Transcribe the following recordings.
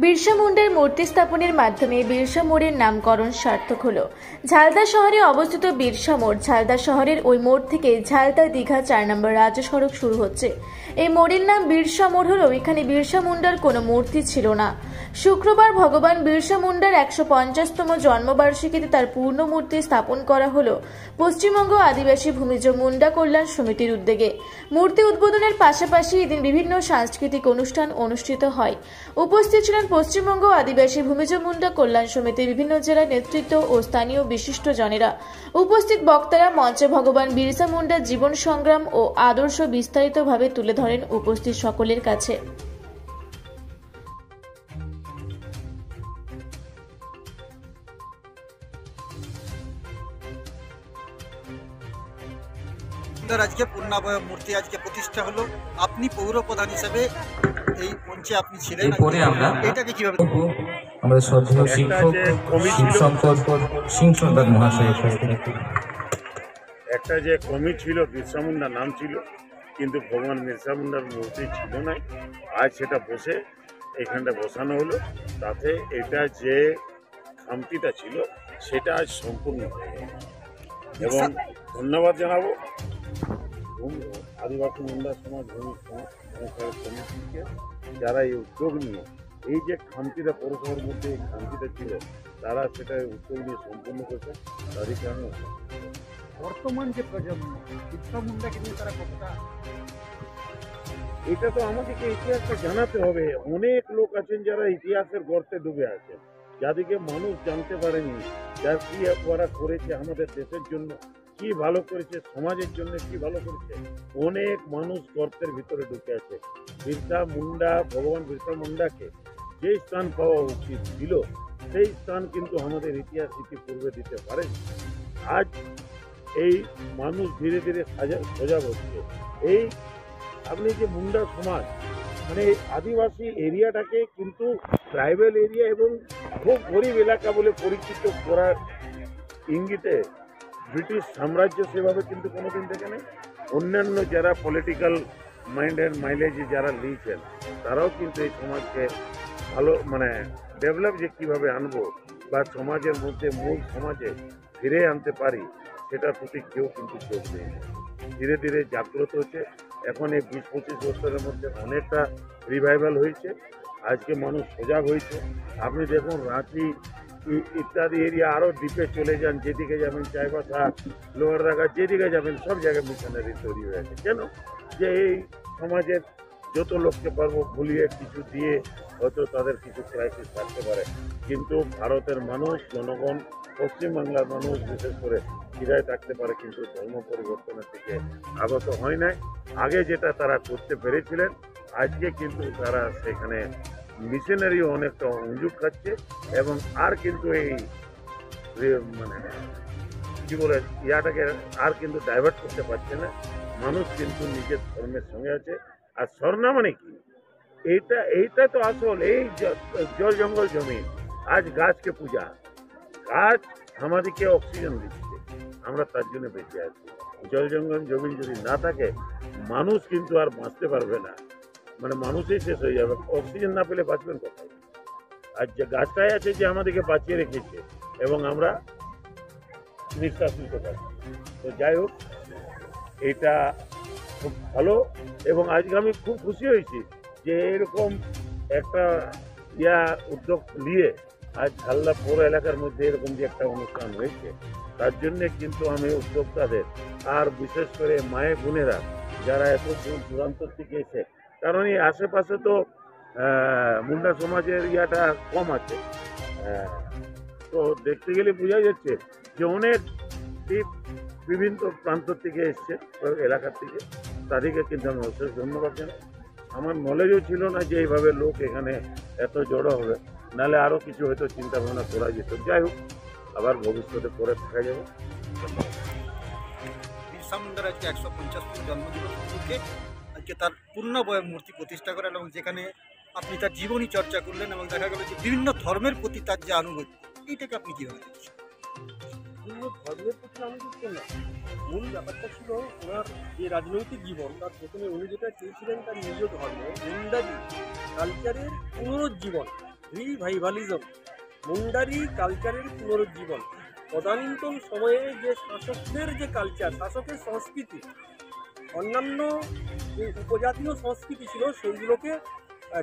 বিরসা মুন্ডার মূর্তি স্থাপনের মাধ্যমে বিরসা মোড়ের নামকরণ সার্থক হলো। ঝালদা শহরে অবস্থিত বিরসা মোড়, ঝালদা শহরের ওই মোড় থেকে ঝালদা দীঘা 4 নম্বর রাজ্য সড়ক শুরু হচ্ছে। এই মোড়ের নাম বিরসা মোড় হলো এখানে বিরসা মুন্ডার কোনো মূর্তি ছিল না। শুক্রবার ভগবান বিরসা মুন্ডার 150তম জন্মবার্ষিকীতে তার পূর্ণ মূর্তি স্থাপন করা হলো পশ্চিমবঙ্গ আদিবাসী ভূমিজ মুন্ডা কল্যাণ সমিতির উদ্যোগে। মূর্তি উদ্বোধনের পাশাপাশি এদিন বিভিন্ন সাংস্কৃতিক অনুষ্ঠান অনুষ্ঠিত হয়। উপস্থিত ছিলেন পশ্চিমবঙ্গ আদিবাসী ভূমিজ মুন্ডা কল্যাণ সমিতির বিভিন্ন জেলার নেতৃত্ব ও স্থানীয় বিশিষ্টজনেরা। উপস্থিত বক্তারা মঞ্চে ভগবান বিরসা মুন্ডার জীবন সংগ্রাম ও আদর্শ বিস্তারিতভাবে তুলে ধরেন উপস্থিত সকলের কাছে। আজকে পূর্ণাবয় মূর্তি আজকে প্রতিষ্ঠা হলো, আপনি পৌর প্রধান হিসেবে এই মঞ্চে আপনি ছিলেন। এরপরে আমরা এটাকে কিভাবে আমাদের শ্রদ্ধেয় শিক্ষক শিবশঙ্কর সিং সর্দার মহাশয়ের কাছ থেকে একটা যে কমিটি ছিল বিরসা মুন্ডা নাম ছিল, কিন্তু ভগবান বিরসা মুন্ডার মূর্তি ছিল না। আজ সেটা বসে এখানটা বসানো হলো, তাতে এটা যে খামতিটা ছিল সেটা আজ সম্পূর্ণ হয়ে গেল। এবং ধন্যবাদ জানাবো আদিবাসী মুন্ডা সমাজ ভূমি কমিটিকে, যারা এই উদ্যোগ নিয়ে এই যে খামতিটা পৌরসভার মধ্যে এই খামতিটা ছিল, তারা সেটা উদ্যোগ নিয়ে সম্পূর্ণ করেছে। তাদের কারণে বর্তমান যে প্রজন্ম বিরসা মুন্ডাকে নিয়ে তারা কতটা, এটা তো আমাদেরকে ইতিহাসটা জানাতে হবে। অনেক লোক আছেন যারা ইতিহাসের গর্তে ডুবে আছেন, যাদেরকে মানুষ জানতে পারেনি, যার কি ওরা করেছে আমাদের দেশের জন্য, কি ভালো করেছে, সমাজের জন্য কি ভালো করেছে। অনেক মানুষ গর্তের ভিতরে ঢুকে আছে। বিরসা মুন্ডা, ভগবান বিরসা মুন্ডাকে যে স্থান পাওয়া উচিত ছিল, সেই স্থান কিন্তু আমাদের ইতিহাস ইতিপূর্বে দিতে পারেন। আজ এই মানুষ ধীরে ধীরে সজাগ হচ্ছে। এই আপনি যে মুন্ডা সমাজ মানে আদিবাসী এরিয়াটাকে কিন্তু ট্রাইবেল এরিয়া এবং খুব গরিব এলাকা বলে পরিচিত করার ইঙ্গিতে ব্রিটিশ সাম্রাজ্য সেভাবে কিন্তু কোনোদিন দেখে নেই। অন্যান্য যারা পলিটিক্যাল মাইলেজে যারা নিয়েছেন, তারাও কিন্তু এই সমাজকে ভালো মানে ডেভেলপ যে কীভাবে আনবো বা সমাজের মধ্যে মূল সমাজে ফিরে আনতে পারি, সেটার প্রতি কেউ কিন্তু চোখ নেই। ধীরে ধীরে জাগ্রত হচ্ছে। এখন এই 20-25 বছরের মধ্যে অনেকটা রিভাইভাল হয়েছে। আজকে মানুষ সজাগ হয়েছে। আপনি দেখুন রাঁচি ইত্যাদি এরিয়া আরও দ্বীপে চলে যান, যেদিকে যাবেন চাইবাসা, লোয়ার দাগা, যেদিকে যাবেন সব জায়গায় মিশনারি তৈরি হয়েছে। কেন? যে এই সমাজের যত লোককে পারবো ভুলিয়ে কিছু দিয়ে হয়তো তাদের কিছু ক্রাইসিস থাকতে পারে, কিন্তু ভারতের মানুষ, জনগণ, পশ্চিমবাংলার মানুষ বিশেষ করে ফিরায় থাকতে পারে, কিন্তু ধর্ম পরিবর্তনের দিকে আগত হয় নাই। আগে যেটা তারা করতে পেরেছিলেন, আজকে কিন্তু তারা সেখানে মিশনারিও অনেকটা অঞ্জুক খাচ্ছে এবং আর কিন্তু এই মানে কি বলে ইয়াটাকে আর কিন্তু ডাইভার্ট করতে পারছে না। মানুষ কিন্তু নিজের ধর্মের সঙ্গে আছে। আর স্বর্ণা মানে কি, এইটা তো আসল। এই জল জঙ্গল জমি, আজ গাছকে পূজা, গাছ আমাদেরকে অক্সিজেন দিচ্ছে, আমরা তার জন্য বেঁচে আছি। জল জঙ্গল জমি যদি না থাকে, মানুষ কিন্তু আর বাঁচতে পারবে না, মানে মানুষই শেষ হয়ে যাবে। অক্সিজেন না পেলে বাঁচবেন কোথায়? আর যে গাছটাই আছে যে আমাদেরকে বাঁচিয়ে রেখেছে এবং আমরা নিঃশ্বাস নিতে পারি। তো যাই হোক, এটা খুব ভালো এবং আজকে আমি খুব খুশি হয়েছি যে এরকম একটা উদ্যোগ নিয়ে আজ ঝালদা পৌর এলাকার মধ্যে এরকম যে একটা অনুষ্ঠান হয়েছে, তার জন্যে কিন্তু আমি উদ্যোক্তাদের আর বিশেষ করে মায়ে বোনেরা যারা এত দূরান্ত থেকে এসে, কারণ এই আশেপাশে তো মুন্ডা সমাজের ইয়াটা কম আছে, তো দেখতে গেলে বোঝা যাচ্ছে যে অনেক বিভিন্ন প্রান্ত থেকে এসছে এলাকার থেকে। তাদেরকে কিন্তু আমি অশেষ ধন্যবাদ জানাই। আমার নলেজও ছিল না যে এইভাবে লোক এখানে এত জড়ো হবে, নাহলে আরও কিছু হয়তো চিন্তা ভাবনা করা যেত। যাই হোক, আবার ভবিষ্যতে পরে থাকা যাবে। বিরসা মুন্ডার আজকে 150তম জন্মদিবস উপলক্ষে আজকে তার পূর্ণাবয় মূর্তি প্রতিষ্ঠা করেন এবং যেখানে আপনি তার জীবনী চর্চা করলেন এবং দেখা গেল যে বিভিন্ন ধর্মের প্রতি তার যে আনুগত্য, এইটাকে আপনি কীভাবে দেখছেন? ধর্মের প্রতি আনুগত্য না, মূল ব্যাপারটা ছিল ওনার যে রাজনৈতিক জীবন, তার প্রথমে উনি যেটা চেয়েছিলেন তার নিজ ধর্ম মুন্ডাজি কালচারের পুনরুজ্জীবন, রিভাইভালিজম, মুন্ডারি কালচারের পুনরুজ্জীবন। তদানীন্তন সময়ে যে শাসকদের যে কালচার, শাসকের সংস্কৃতি, অন্যান্য যে উপজাতীয় সংস্কৃতি ছিল সেইগুলোকে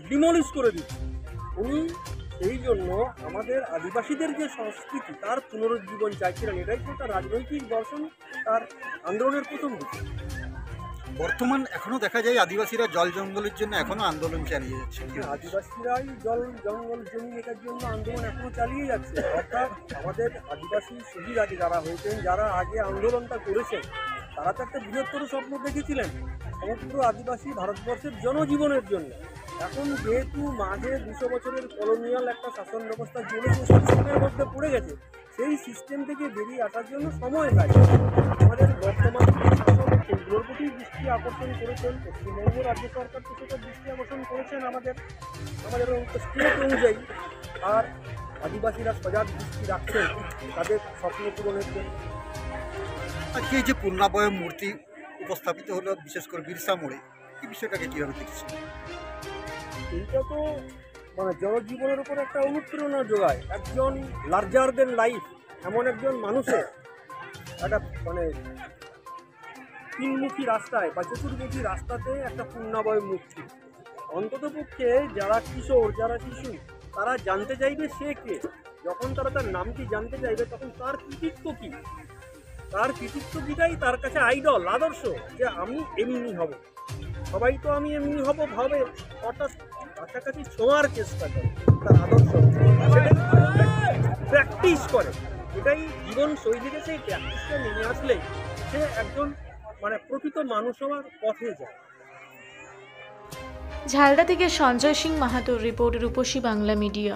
ডিমলিশ করে দিচ্ছে উনি। সেই জন্য আমাদের আদিবাসীদের যে সংস্কৃতি তার পুনরুজ্জীবন চাইছিলেন। এটাই ছিল তার রাজনৈতিক দর্শন, তার আন্দোলনের প্রথম দিক। বর্তমান এখনো দেখা যায় আদিবাসীরা জল জঙ্গলের জন্য এখনো আন্দোলন চালিয়ে যাচ্ছে। আদিবাসীরাই জল জঙ্গল জমি এটার জন্য আন্দোলন এখনো চালিয়ে যাচ্ছে। অর্থাৎ আমাদের আদিবাসী শহীদ যারা হয়েছেন, যারা আগে আন্দোলনটা করেছেন, তারা তো একটা বৃহত্তর স্বপ্ন দেখেছিলেন সমগ্র আদিবাসী ভারতবর্ষের জনজীবনের জন্য। এখন যেহেতু মাঝে 200 বছরের কলোনিয়াল একটা শাসন ব্যবস্থা চলেছে, সিস্টেমের মধ্যে পড়ে গেছে, সেই সিস্টেম থেকে বেরিয়ে আসার জন্য সময় লাগে। আমাদের বর্তমান শাসন কেন্দ্রের প্রতি দৃষ্টি আকর্ষণ করেছেন, পশ্চিমবঙ্গ রাজ্য সরকার কিছুটা দৃষ্টি আকর্ষণ করেছেন আমাদের স্টেট অনুযায়ী, আর আদিবাসীরা সজাগ দৃষ্টি রাখছেন তাদের স্বপ্ন পূরণের জন্য। আজকে এই যে পূর্ণাবয় মূর্তি উপস্থাপিত হলো বিশেষ করে বিরসা মোড়ে, এই বিষয়টাকে কীভাবে দেখছেন? এইটা তো মানে জনজীবনের উপর একটা অনুপ্রেরণা যোগায়। একজন লার্জার দেন লাইফ এমন একজন মানুষের একটা মানে তিনমুখী রাস্তায় বা চতুর্মুখী রাস্তাতে একটা পূর্ণাবয় মূর্তি। অন্ততপক্ষে যারা কিশোর, যারা শিশু, তারা জানতে চাইবে সে কে। যখন তারা তার নামটি জানতে চাইবে তখন তার কৃতিত্ব কী, তার কৃতিত্ব কীটাই তার কাছে আইডল, আদর্শ, যে আমি এমনি হব। সবাই তো আমি এমনি হব ভাবে, অর্থাৎ কাছাকাছি ছোঁয়ার চেষ্টা করে, তার আদর্শ প্র্যাকটিস করে। এটাই জীবন শৈলীতে সেই প্র্যাকটিসটা নিয়ে আসলে সে একজন মানে প্রকৃত মানুষ হওয়ার পথে যায়। ঝালদা থেকে সঞ্জয় সিং মাহাতোর রিপোর্ট, রূপসী বাংলা মিডিয়া।